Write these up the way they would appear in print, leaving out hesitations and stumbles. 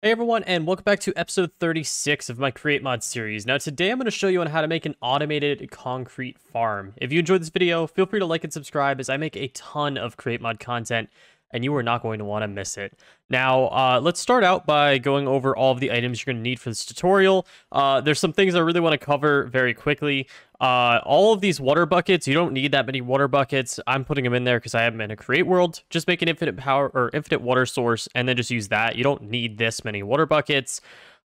Hey everyone, and welcome back to episode 36 of my Create Mod series. Now today I'm going to show you on how to make an automated concrete farm. If you enjoyed this video, feel free to like and subscribe as I make a ton of Create Mod content and you are not going to want to miss it. Now, let's start out by going over all of the items you're going to need for this tutorial. There's some things I really want to cover very quickly. All of these water buckets, you don't need that many water buckets. I'm putting them in there because I have them in a create world. Just make an infinite power or infinite water source and then just use that. You don't need this many water buckets.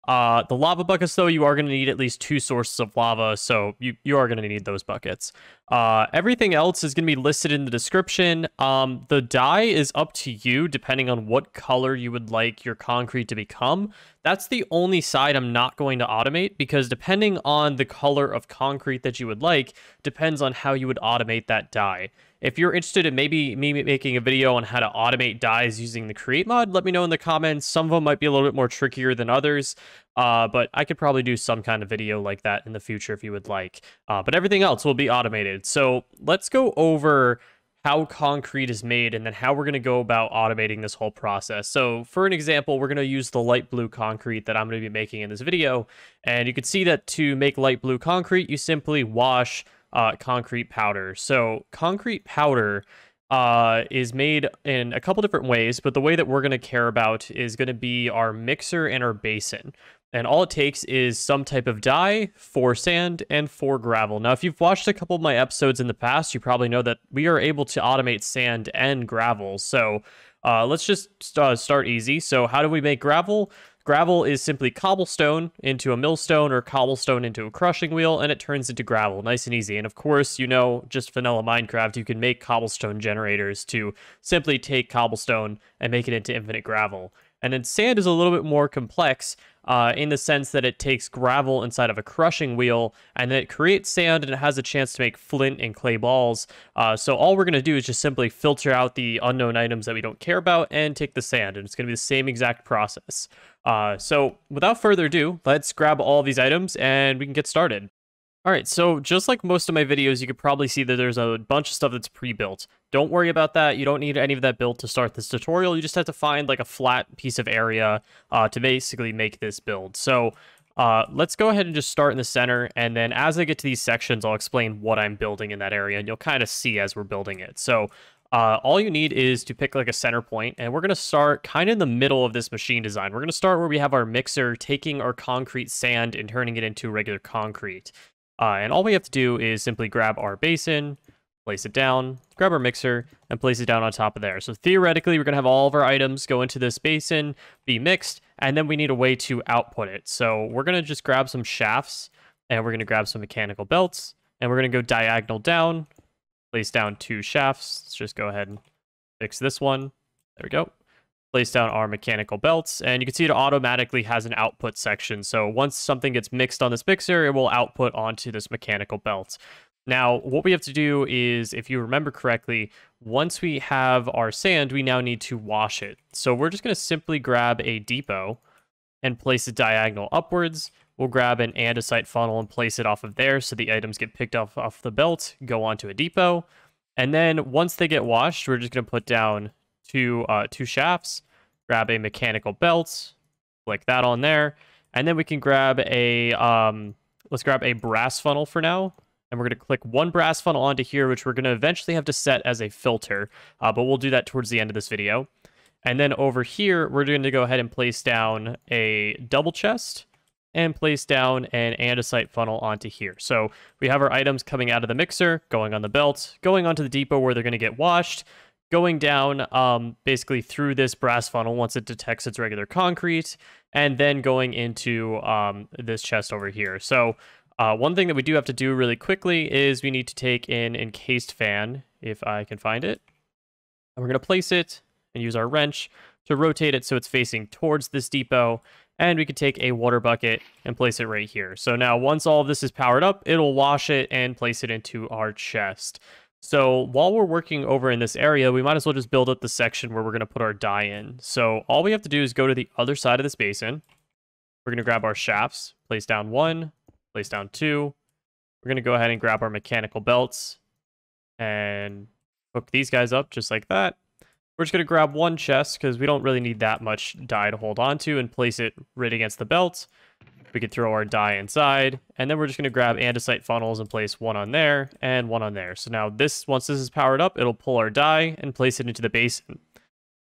The lava buckets, though, you are going to need at least 2 sources of lava, so you are going to need those buckets. Everything else is going to be listed in the description. The dye is up to you, depending on what color you would like your concrete to become. That's the only side I'm not going to automate, because depending on the color of concrete that you would like, depends on how you would automate that dye. If you're interested in maybe me making a video on how to automate dyes using the Create mod, let me know in the comments. Some of them might be a little bit more trickier than others, but I could probably do some kind of video like that in the future if you would like. But everything else will be automated. So let's go over how concrete is made and then how we're going to go about automating this whole process. So for an example, we're going to use the light blue concrete that I'm going to be making in this video. And you can see that to make light blue concrete, you simply wash concrete powder. So concrete powder is made in a couple different ways, but the way that we're going to care about is going to be our mixer and our basin. And all it takes is some type of dye, 4 sand, and 4 gravel. Now, if you've watched a couple of my episodes in the past, you probably know that we are able to automate sand and gravel. So let's just start easy. So how do we make gravel? Gravel is simply cobblestone into a millstone or cobblestone into a crushing wheel, and it turns into gravel. Nice and easy. And of course, you know, just vanilla Minecraft, you can make cobblestone generators to simply take cobblestone and make it into infinite gravel. And then sand is a little bit more complex in the sense that it takes gravel inside of a crushing wheel and then it creates sand and it has a chance to make flint and clay balls. So all we're going to do is just simply filter out the unknown items that we don't care about and take the sand. And it's going to be the same exact process. So without further ado, let's grab all these items and we can get started. All right, so just like most of my videos, you could probably see that there's a bunch of stuff that's pre-built. Don't worry about that. You don't need any of that built to start this tutorial. You just have to find like a flat piece of area to basically make this build. So let's go ahead and just start in the center. And then as I get to these sections, I'll explain what I'm building in that area. And you'll kind of see as we're building it. So all you need is to pick like a center point, and we're going to start kind of in the middle of this machine design. We're going to start where we have our mixer taking our concrete sand and turning it into regular concrete. And all we have to do is simply grab our basin, place it down, grab our mixer, and place it down on top of there. So theoretically, we're going to have all of our items go into this basin, be mixed, and then we need a way to output it. So we're going to just grab some shafts, and we're going to grab some mechanical belts, and we're going to go diagonal down, place down 2 shafts. Let's just go ahead and fix this one. There we go. Place down our mechanical belts, and you can see it automatically has an output section. So once something gets mixed on this mixer, it will output onto this mechanical belt. Now, what we have to do is, if you remember correctly, once we have our sand, we now need to wash it. So we're just going to simply grab a depot and place it diagonal upwards. We'll grab an andesite funnel and place it off of there so the items get picked up off the belt, go onto a depot. And then once they get washed, we're just going to put down two shafts, grab a mechanical belt, click that on there, and then we can grab a let's grab a brass funnel for now, and we're going to click one brass funnel onto here, which we're going to eventually have to set as a filter, but we'll do that towards the end of this video. And then over here, we're going to go ahead and place down a double chest and place down an andesite funnel onto here. So we have our items coming out of the mixer, going on the belt, going onto the depot where they're going to get washed, going down basically through this brass funnel once it detects its regular concrete, and then going into this chest over here. So one thing that we do have to do really quickly is we need to take an encased fan, if I can find it. And we're going to place it and use our wrench to rotate it so it's facing towards this depot. And we could take a water bucket and place it right here. So now once all of this is powered up, it'll wash it and place it into our chest. So while we're working over in this area, we might as well just build up the section where we're going to put our dye in. So all we have to do is go to the other side of this basin. We're going to grab our shafts, place down 1, place down 2. We're going to go ahead and grab our mechanical belts and hook these guys up just like that. We're just going to grab one chest because we don't really need that much dye to hold on to and place it right against the belt. We could throw our dye inside, and then we're just going to grab andesite funnels and place one on there and one on there. So now once this is powered up, it'll pull our dye and place it into the basin.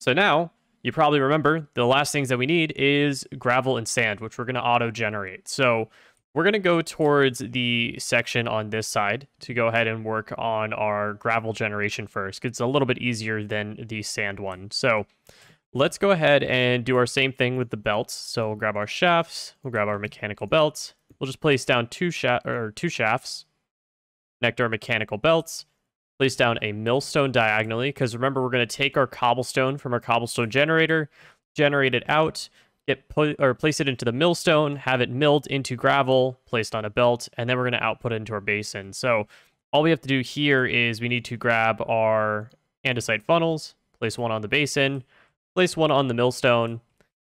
So now, you probably remember, the last things that we need is gravel and sand, which we're going to auto-generate. So we're going to go towards the section on this side to go ahead and work on our gravel generation first, because it's a little bit easier than the sand one. So let's go ahead and do our same thing with the belts. So we'll grab our shafts, we'll grab our mechanical belts. We'll just place down two shafts, connect our mechanical belts, place down a millstone diagonally, because remember, we're going to take our cobblestone from our cobblestone generator, generate it out, place it into the millstone, have it milled into gravel, placed on a belt, and then we're going to output it into our basin. So all we have to do here is we need to grab our andesite funnels, place one on the basin, place one on the millstone,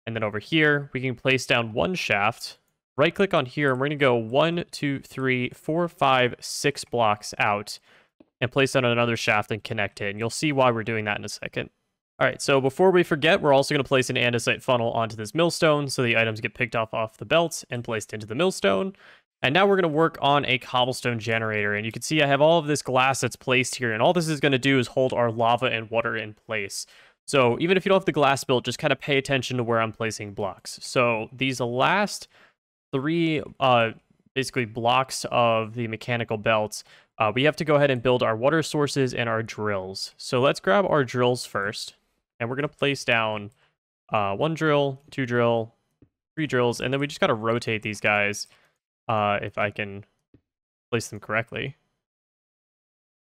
and then over here we can place down one shaft, right click on here, and we're going to go 1, 2, 3, 4, 5, 6 blocks out and place down another shaft and connect it. And you'll see why we're doing that in a second. All right, so before we forget, we're also going to place an andesite funnel onto this millstone so the items get picked off the belts and placed into the millstone. And now we're going to work on a cobblestone generator. And you can see I have all of this glass that's placed here, and all this is going to do is hold our lava and water in place. So even if you don't have the glass built, just kind of pay attention to where I'm placing blocks. So these last three basically blocks of the mechanical belts, we have to go ahead and build our water sources and our drills. So let's grab our drills first. And we're going to place down 1 drill, 2 drill, 3 drills, and then we just got to rotate these guys if I can place them correctly.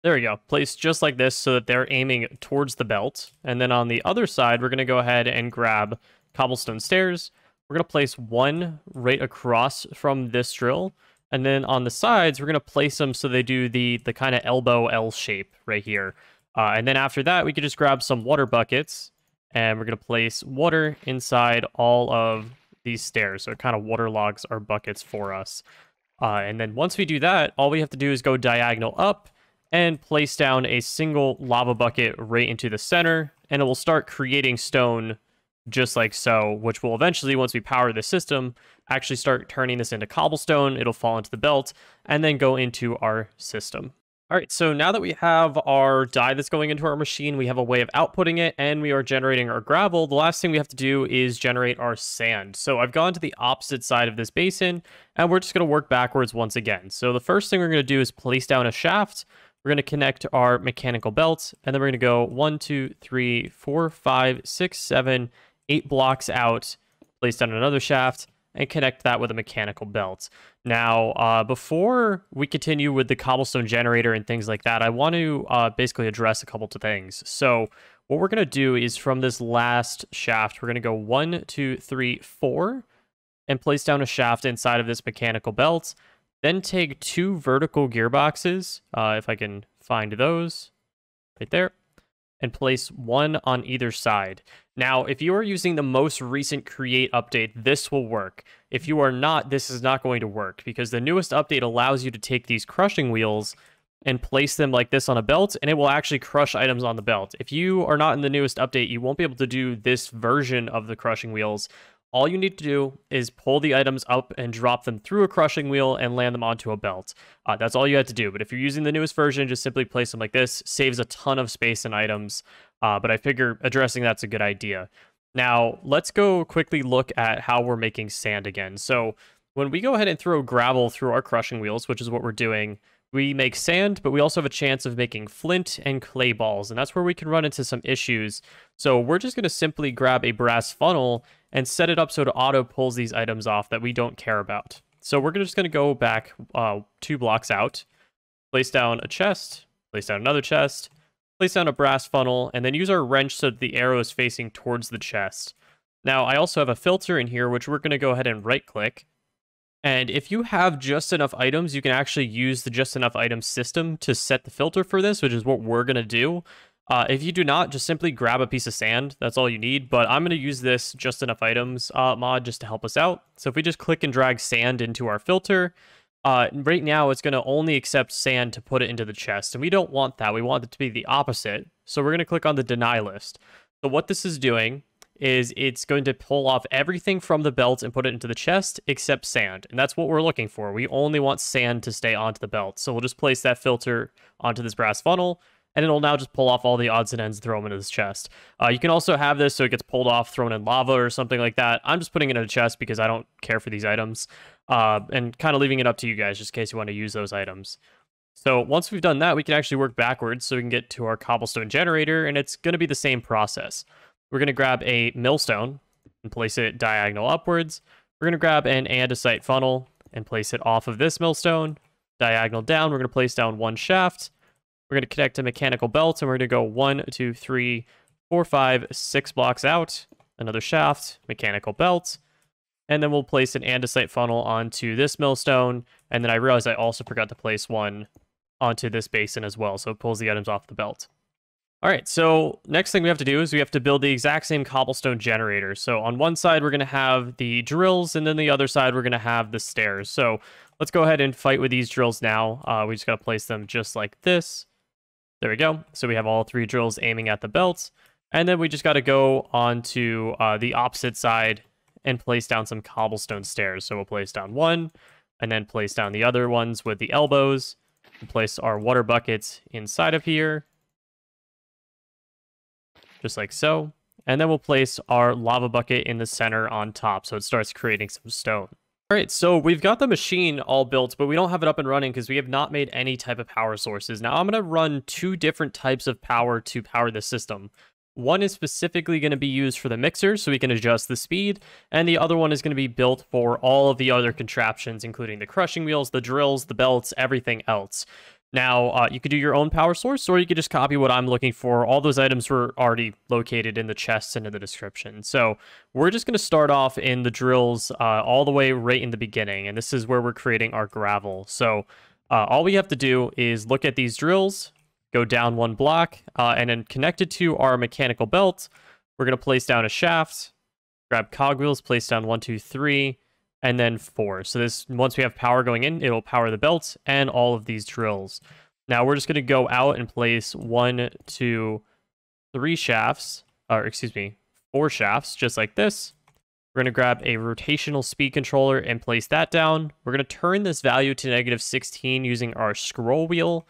There we go. Placed just like this so that they're aiming towards the belt. And then on the other side, we're going to go ahead and grab cobblestone stairs. We're going to place one right across from this drill. And then on the sides, we're going to place them so they do the kind of elbow L shape right here. And then after that, we could just grab some water buckets, and we're going to place water inside all of these stairs. So it kind of waterlogs our buckets for us. And then once we do that, all we have to do is go diagonal up and place down a single lava bucket right into the center, and it will start creating stone just like so, which will eventually, once we power the system, actually start turning this into cobblestone. It'll fall into the belt and then go into our system. All right, so now that we have our dye that's going into our machine, we have a way of outputting it, and we are generating our gravel. The last thing we have to do is generate our sand. So I've gone to the opposite side of this basin, and we're just going to work backwards once again. So the first thing we're going to do is place down a shaft. We're going to connect our mechanical belts, and then we're going to go 1, 2, 3, 4, 5, 6, 7, 8 blocks out, place down another shaft, and connect that with a mechanical belt. Now, before we continue with the cobblestone generator and things like that, I want to basically address a couple of things. So what we're going to do is from this last shaft, we're going to go 1, 2, 3, 4, and place down a shaft inside of this mechanical belt. Then take 2 vertical gearboxes, if I can find those, right there, and place one on either side. Now, if you are using the most recent Create update, this will work. If you are not, this is not going to work, because the newest update allows you to take these crushing wheels and place them like this on a belt, and it will actually crush items on the belt. If you are not in the newest update, you won't be able to do this version of the crushing wheels. All you need to do is pull the items up and drop them through a crushing wheel and land them onto a belt. That's all you have to do. But if you're using the newest version, just simply place them like this. Saves a ton of space and items. But I figure addressing that's a good idea. Now, let's go quickly look at how we're making sand again. So when we go ahead and throw gravel through our crushing wheels, which is what we're doing, we make sand, but we also have a chance of making flint and clay balls, and that's where we can run into some issues. So we're just going to simply grab a brass funnel and set it up so it auto pulls these items off that we don't care about. So we're just going to go back 2 blocks out, place down a chest, place down another chest, place down a brass funnel, and then use our wrench so that the arrow is facing towards the chest. Now, I also have a filter in here, which we're going to go ahead and right-click. And if you have just enough items, you can actually use the just enough items system to set the filter for this, which is what we're going to do. If you do not, just simply grab a piece of sand. That's all you need. But I'm going to use this just enough items mod just to help us out. So if we just click and drag sand into our filter, right now it's going to only accept sand to put it into the chest. And we don't want that. We want it to be the opposite. So we're going to click on the deny list. So what this is doing is it's going to pull off everything from the belt and put it into the chest except sand. And that's what we're looking for. We only want sand to stay onto the belt. So we'll just place that filter onto this brass funnel, and it'll now just pull off all the odds and ends and throw them into this chest. You can also have this so it gets pulled off, thrown in lava or something like that. I'm just putting it in a chest because I don't care for these items, and kind of leaving it up to you guys just in case you want to use those items. So once we've done that, we can actually work backwards so we can get to our cobblestone generator, and it's going to be the same process. We're going to grab a millstone and place it diagonal upwards. We're going to grab an andesite funnel and place it off of this millstone. Diagonal down, we're going to place down one shaft. We're going to connect a mechanical belt, and we're going to go 1, 2, 3, 4, 5, 6 blocks out. Another shaft, mechanical belt. And then we'll place an andesite funnel onto this millstone. And then I realized I also forgot to place one onto this basin as well, so it pulls the items off the belt. All right, so next thing we have to do is we have to build the exact same cobblestone generator. So on one side, we're going to have the drills, and then the other side, we're going to have the stairs. So let's go ahead and fight with these drills now. We just got to place them just like this. There we go. So we have all 3 drills aiming at the belts. And then we just got to go on to the opposite side and place down some cobblestone stairs. So we'll place down one, and then place down the other ones with the elbows. We'll place our water buckets inside of here, just like so. And then we'll place our lava bucket in the center on top, so it starts creating some stone. All right, so we've got the machine all built, but we don't have it up and running because we have not made any type of power sources. Now I'm going to run 2 different types of power to power the system. One is specifically going to be used for the mixer, so we can adjust the speed, and the other one is going to be built for all of the other contraptions, including the crushing wheels, the drills, the belts, everything else. Now, you could do your own power source, or you could just copy what I'm looking for. All those items were already located in the chests and in the description. So we're just going to start off in the drills all the way right in the beginning, and this is where we're creating our gravel. So all we have to do is look at these drills, go down 1 block, and then connected to our mechanical belt, we're going to place down a shaft, grab cogwheels, place down 1, 2, 3, and then 4. So this, once we have power going in, it'll power the belt and all of these drills. Now we're just going to go out and place 1, 2, 3 shafts, or excuse me, 4 shafts, just like this. We're going to grab a rotational speed controller and place that down. We're going to turn this value to -16 using our scroll wheel,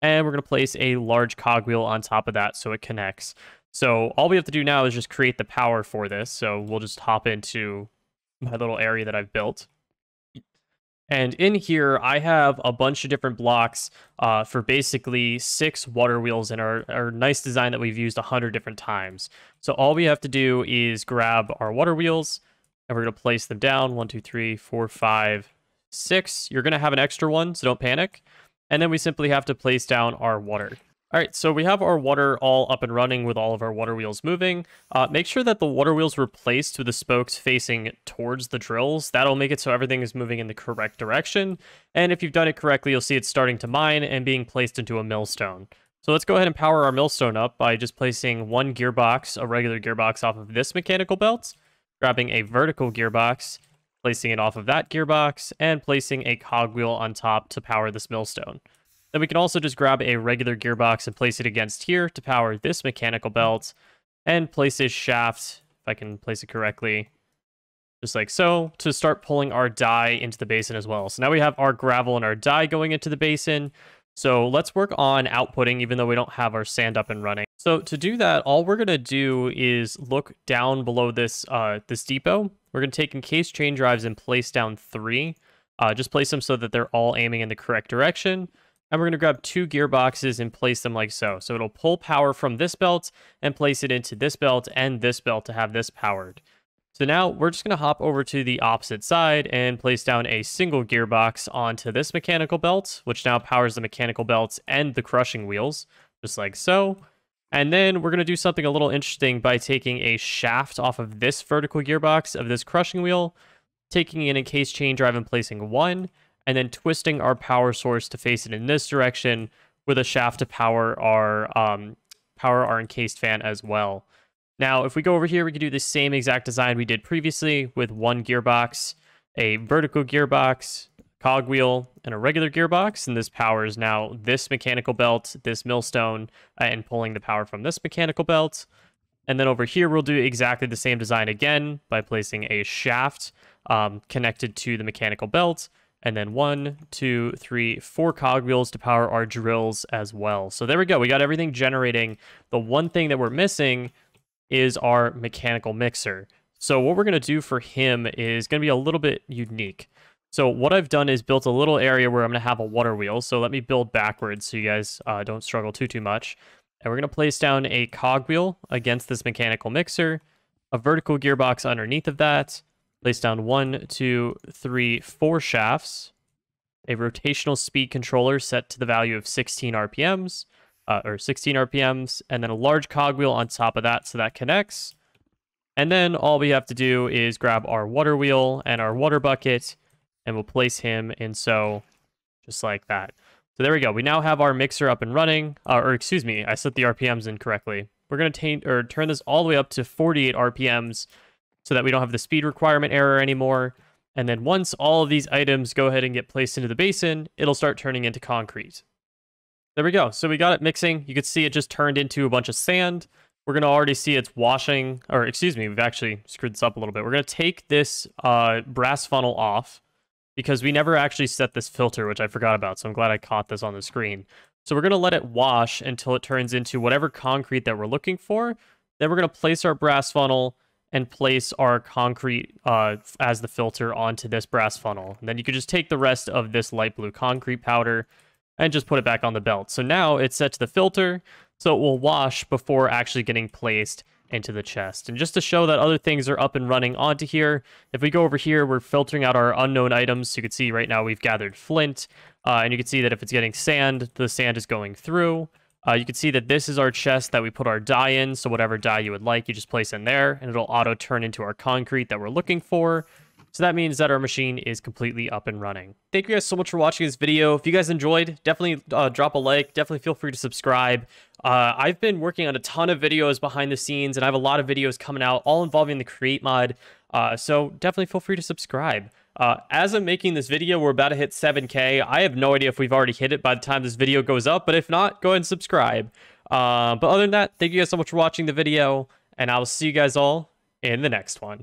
and we're going to place a large cogwheel on top of that so it connects. So all we have to do now is just create the power for this. So we'll just hop into my little area that I've built. And in here, I have a bunch of different blocks for basically 6 water wheels in our nice design that we've used 100 different times. So all we have to do is grab our water wheels, and we're going to place them down. 1, 2, 3, 4, 5, 6. You're going to have an extra one, so don't panic. And then we simply have to place down our water. All right, so we have our water all up and running with all of our water wheels moving. Make sure that the water wheels were placed with the spokes facing towards the drills. That'll make it so everything is moving in the correct direction. And if you've done it correctly, you'll see it starting to mine and being placed into a millstone. So let's go ahead and power our millstone up by just placing 1 gearbox, a regular gearbox, off of this mechanical belt, grabbing a vertical gearbox, placing it off of that gearbox, and placing a cogwheel on top to power this millstone. Then we can also just grab a regular gearbox and place it against here to power this mechanical belt, and place a shaft, if I can place it correctly, just like so, to start pulling our dye into the basin as well. So now we have our gravel and our dye going into the basin. So let's work on outputting, even though we don't have our sand up and running. So to do that, all we're going to do is look down below this, this depot. We're going to take encased chain drives and place down 3. Just place them so that they're all aiming in the correct direction. And we're going to grab 2 gearboxes and place them like so. So it'll pull power from this belt and place it into this belt and this belt to have this powered. So now we're just going to hop over to the opposite side and place down a single gearbox onto this mechanical belt, which now powers the mechanical belts and the crushing wheels, just like so. And then we're going to do something a little interesting by taking a shaft off of this vertical gearbox of this crushing wheel, taking an encased chain drive and placing 1, and then twisting our power source to face it in this direction with a shaft to power our encased fan as well. Now, if we go over here, we can do the same exact design we did previously with 1 gearbox, a vertical gearbox, cogwheel, and a regular gearbox. And this powers now this mechanical belt, this millstone, and pulling the power from this mechanical belt. And then over here, we'll do exactly the same design again by placing a shaft connected to the mechanical belt. And then 1, 2, 3, 4 cogwheels to power our drills as well. So there we go. We got everything generating. The one thing that we're missing is our mechanical mixer. So what we're going to do for him is going to be a little bit unique. So what I've done is built a little area where I'm going to have a water wheel. So let me build backwards so you guys don't struggle too much. And we're going to place down a cogwheel against this mechanical mixer, a vertical gearbox underneath of that, place down 1, 2, 3, 4 shafts, a rotational speed controller set to the value of 16 RPMs, and then a large cogwheel on top of that so that connects. And then all we have to do is grab our water wheel and our water bucket, and we'll place him in so, just like that. So there we go. We now have our mixer up and running. Or excuse me, I set the RPMs incorrectly. We're going to turn this all the way up to 48 RPMs so that we don't have the speed requirement error anymore. And then once all of these items go ahead and get placed into the basin, it'll start turning into concrete. There we go. So we got it mixing. You can see it just turned into a bunch of sand. We're going to already see it's washing, or excuse me, we've actually screwed this up a little bit. We're going to take this brass funnel off, because we never actually set this filter, which I forgot about, so I'm glad I caught this on the screen. So we're going to let it wash until it turns into whatever concrete that we're looking for. Then we're going to place our brass funnel and place our concrete as the filter onto this brass funnel. And then you can just take the rest of this light blue concrete powder and just put it back on the belt. So now it's set to the filter, so it will wash before actually getting placed into the chest. And just to show that other things are up and running onto here, if we go over here, we're filtering out our unknown items. So you can see right now we've gathered flint, and you can see that if it's getting sand, the sand is going through. You can see that this is our chest that we put our dye in, so whatever dye you would like, you just place in there, and it'll auto turn into our concrete that we're looking for. So that means that our machine is completely up and running. Thank you guys so much for watching this video. If you guys enjoyed, definitely drop a like. Definitely feel free to subscribe. I've been working on a ton of videos behind the scenes, and I have a lot of videos coming out, all involving the Create Mod. So definitely feel free to subscribe. As I'm making this video, we're about to hit 7K. I have no idea if we've already hit it by the time this video goes up, but if not, go ahead and subscribe. But other than that, thank you guys so much for watching the video, and I will see you guys all in the next one.